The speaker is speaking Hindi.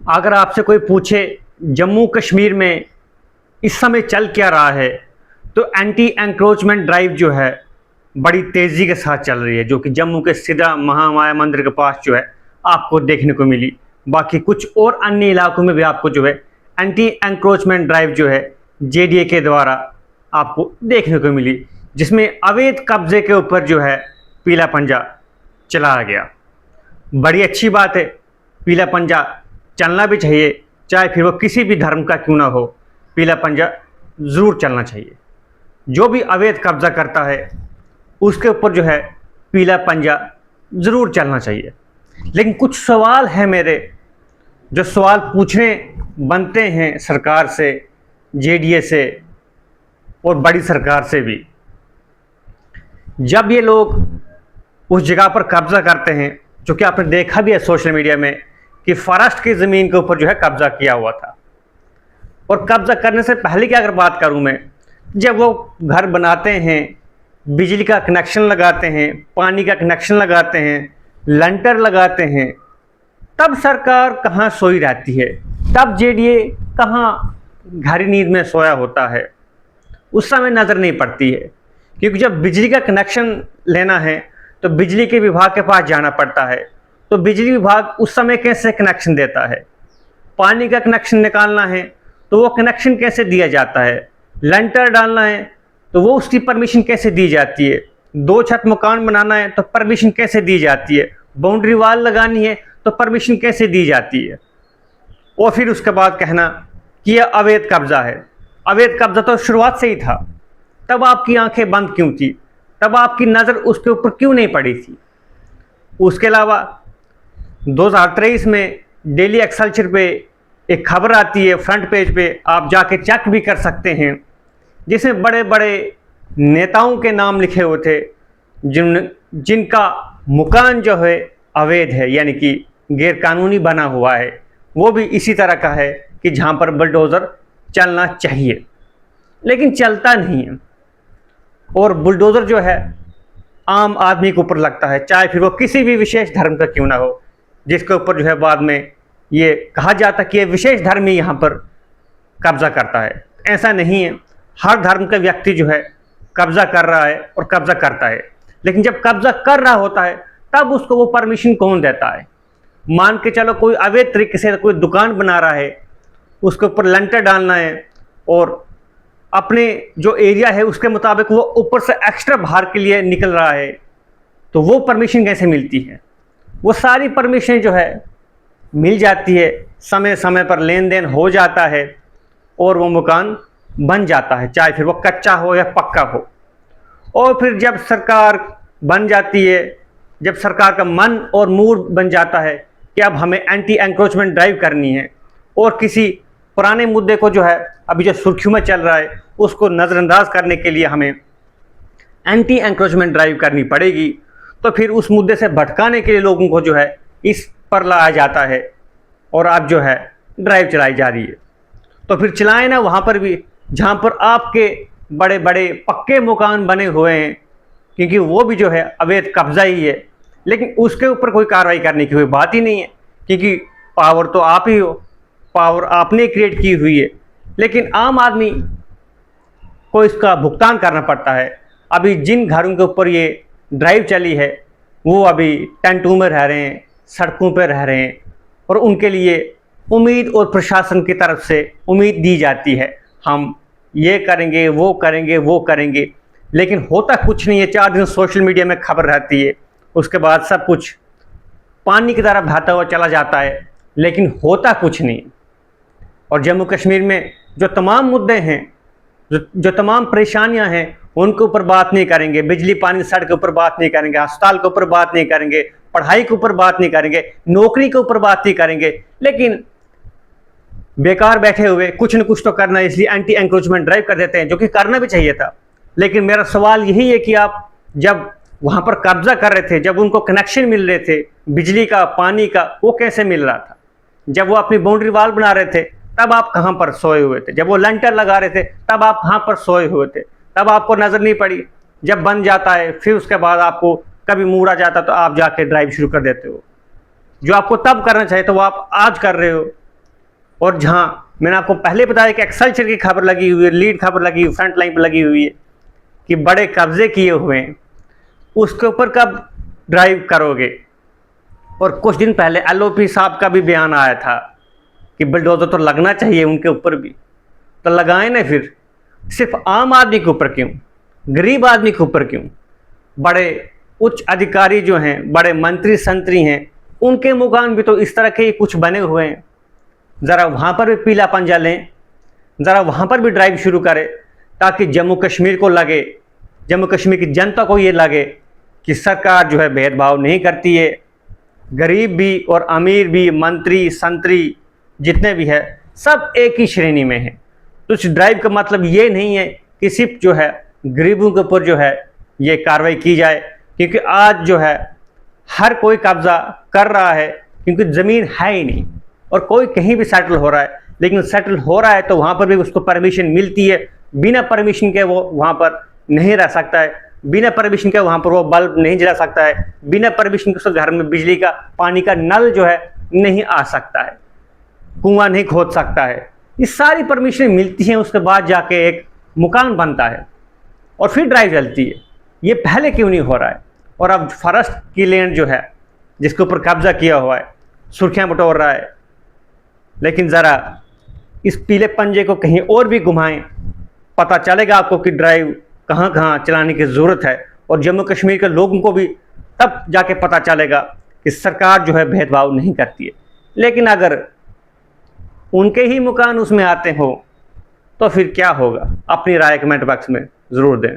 अगर आपसे कोई पूछे जम्मू कश्मीर में इस समय चल क्या रहा है, तो एंटी एंक्रोचमेंट ड्राइव जो है बड़ी तेज़ी के साथ चल रही है, जो कि जम्मू के सिद्धा महामाया मंदिर के पास जो है आपको देखने को मिली। बाकी कुछ और अन्य इलाकों में भी आपको जो है एंटी एंक्रोचमेंट ड्राइव जो है जेडीए के द्वारा आपको देखने को मिली, जिसमें अवैध कब्जे के ऊपर जो है पीला पंजा चलाया गया। बड़ी अच्छी बात है, पीला पंजा चलना भी चाहिए, चाहे फिर वो किसी भी धर्म का क्यों ना हो, पीला पंजा ज़रूर चलना चाहिए। जो भी अवैध कब्जा करता है उसके ऊपर जो है पीला पंजा ज़रूर चलना चाहिए। लेकिन कुछ सवाल हैं मेरे, जो सवाल पूछने बनते हैं सरकार से, जेडीए से और बड़ी सरकार से भी। जब ये लोग उस जगह पर कब्जा करते हैं, जो कि आपने देखा भी है सोशल मीडिया में कि फॉरेस्ट की ज़मीन के ऊपर जो है कब्जा किया हुआ था, और कब्जा करने से पहले की अगर बात करूं मैं, जब वो घर बनाते हैं, बिजली का कनेक्शन लगाते हैं, पानी का कनेक्शन लगाते हैं, लंटर लगाते हैं, तब सरकार कहाँ सोई रहती है, तब जेडीए कहाँ गहरी नींद में सोया होता है, उस समय नज़र नहीं पड़ती है। क्योंकि जब बिजली का कनेक्शन लेना है तो बिजली के विभाग के पास जाना पड़ता है, तो बिजली विभाग उस समय कैसे कनेक्शन देता है। पानी का कनेक्शन निकालना है तो वो कनेक्शन कैसे दिया जाता है, लंटर डालना है तो वो उसकी परमिशन कैसे दी जाती है, 2 छत मकान बनाना है तो परमिशन कैसे दी जाती है, बाउंड्री वाल लगानी है तो परमिशन कैसे दी जाती है। और फिर उसके बाद कहना कि यह अवैध कब्जा है। अवैध कब्जा तो शुरुआत से ही था, तब आपकी आंखें बंद क्यों थी, तब आपकी नज़र उसके ऊपर क्यों नहीं पड़ी थी। उसके अलावा 2023 में डेली एक्सेलसियर पे एक खबर आती है, फ्रंट पेज पे आप जाके चेक भी कर सकते हैं, जिसमें बड़े बड़े नेताओं के नाम लिखे हुए थे जिनका मकान जो है अवैध है, यानी कि गैरकानूनी बना हुआ है। वो भी इसी तरह का है कि जहाँ पर बुलडोज़र चलना चाहिए लेकिन चलता नहीं है, और बुलडोज़र जो है आम आदमी के ऊपर लगता है, चाहे फिर वो किसी भी विशेष धर्म का क्यों ना हो, जिसके ऊपर जो है बाद में ये कहा जाता कि ये विशेष धर्म ही यहाँ पर कब्जा करता है। ऐसा नहीं है, हर धर्म का व्यक्ति जो है कब्जा कर रहा है और कब्जा करता है। लेकिन जब कब्जा कर रहा होता है तब उसको वो परमिशन कौन देता है। मान के चलो कोई अवैध तरीके से कोई दुकान बना रहा है, उसके ऊपर लंटर डालना है और अपने जो एरिया है उसके मुताबिक वो ऊपर से एक्स्ट्रा बाहर के लिए निकल रहा है, तो वो परमिशन कैसे मिलती है। वो सारी परमिशन जो है मिल जाती है, समय समय पर लेन देन हो जाता है और वो मकान बन जाता है, चाहे फिर वो कच्चा हो या पक्का हो। और फिर जब सरकार बन जाती है, जब सरकार का मन और मूड बन जाता है कि अब हमें एंटी एंक्रोचमेंट ड्राइव करनी है और किसी पुराने मुद्दे को जो है अभी जो सुर्खियों में चल रहा है उसको नज़रअंदाज करने के लिए हमें एंटी एंक्रोचमेंट ड्राइव करनी पड़ेगी, तो फिर उस मुद्दे से भटकाने के लिए लोगों को जो है इस पर लाया जाता है और अब जो है ड्राइव चलाई जा रही है। तो फिर चलाएं ना वहाँ पर भी जहाँ पर आपके बड़े बड़े पक्के मकान बने हुए हैं, क्योंकि वो भी जो है अवैध कब्जा ही है, लेकिन उसके ऊपर कोई कार्रवाई करने की कोई बात ही नहीं है, क्योंकि पावर तो आप ही हो, पावर आपने क्रिएट की हुई है, लेकिन आम आदमी को इसका भुगतान करना पड़ता है। अभी जिन घरों के ऊपर ये ड्राइव चली है वो अभी टेंटों में रह रहे हैं, सड़कों पर रह रहे हैं, और उनके लिए उम्मीद और प्रशासन की तरफ से उम्मीद दी जाती है हम ये करेंगे वो करेंगे वो करेंगे, लेकिन होता कुछ नहीं है। 4 दिन सोशल मीडिया में खबर रहती है, उसके बाद सब कुछ पानी की तरह बहता हुआ चला जाता है, लेकिन होता कुछ नहीं। और जम्मू कश्मीर में जो तमाम मुद्दे हैं, जो तमाम परेशानियां हैं, उनके ऊपर बात नहीं करेंगे, बिजली पानी सड़क के ऊपर बात नहीं करेंगे, अस्पताल के ऊपर बात नहीं करेंगे, पढ़ाई के ऊपर बात नहीं करेंगे, नौकरी के ऊपर बात नहीं करेंगे, लेकिन बेकार बैठे हुए कुछ न कुछ तो करना है, इसलिए एंटी एंक्रोचमेंट ड्राइव कर देते हैं, जो कि करना भी चाहिए था। लेकिन मेरा सवाल यही है कि आप जब वहाँ पर कब्जा कर रहे थे, जब उनको कनेक्शन मिल रहे थे बिजली का पानी का, वो कैसे मिल रहा था। जब वो अपनी बाउंड्री वाल बना रहे थे तब आप कहाँ पर सोए हुए थे, जब वो लंटर लगा रहे थे तब आप कहाँ पर सोए हुए थे, तब आपको नज़र नहीं पड़ी। जब बन जाता है फिर उसके बाद आपको कभी मूड आ जाता तो आप जाके ड्राइव शुरू कर देते हो। जो आपको तब करना चाहिए तो वो आप आज कर रहे हो, और जहां मैंने आपको पहले बताया कि एक्सल्चर की खबर लगी हुई है, लीड खबर लगी हुई, फ्रंट लाइन पर लगी हुई है कि बड़े कब्जे किए हुए हैं, उसके ऊपर कब ड्राइव करोगे? और कुछ दिन पहले एलओपी साहब का भी बयान आया था कि बुलडोजर तो लगना चाहिए उनके ऊपर भी, तो लगाएं ना फिर। सिर्फ आम आदमी के ऊपर क्यों, गरीब आदमी के ऊपर क्यों? बड़े उच्च अधिकारी जो हैं, बड़े मंत्री संतरी हैं, उनके मुकाम भी तो इस तरह के कुछ बने हुए हैं। ज़रा वहाँ पर भी पीला पंजा लें, ज़रा वहाँ पर भी ड्राइव शुरू करें, ताकि जम्मू कश्मीर को लगे, जम्मू कश्मीर की जनता को ये लगे कि सरकार जो है भेदभाव नहीं करती है, गरीब भी और अमीर भी, मंत्री संतरी जितने भी है सब एक ही श्रेणी में हैं। तो इस ड्राइव का मतलब ये नहीं है कि सिर्फ जो है गरीबों के ऊपर जो है ये कार्रवाई की जाए, क्योंकि आज जो है हर कोई कब्जा कर रहा है, क्योंकि ज़मीन है ही नहीं और कोई कहीं भी सेटल हो रहा है। लेकिन सेटल हो रहा है तो वहाँ पर भी उसको परमिशन मिलती है, बिना परमिशन के वो वहाँ पर नहीं रह सकता है, बिना परमिशन के वहाँ पर वो बल्ब नहीं जला सकता है, बिना परमिशन के उसके घर में बिजली का पानी का नल जो है नहीं आ सकता है, कुआं नहीं खोद सकता है। ये सारी परमिशन मिलती हैं, उसके बाद जाके एक मकान बनता है और फिर ड्राइव चलती है। ये पहले क्यों नहीं हो रहा है? और अब फॉरेस्ट की लैंड जो है जिसके ऊपर कब्जा किया हुआ है सुर्खियां बटोर रहा है। लेकिन ज़रा इस पीले पंजे को कहीं और भी घुमाएं, पता चलेगा आपको कि ड्राइव कहाँ कहाँ चलाने की ज़रूरत है, और जम्मू कश्मीर के लोगों को भी तब जाके पता चलेगा कि सरकार जो है भेदभाव नहीं करती है। लेकिन अगर उनके ही मकान उसमें आते हो तो फिर क्या होगा? अपनी राय कमेंट बॉक्स में ज़रूर दें।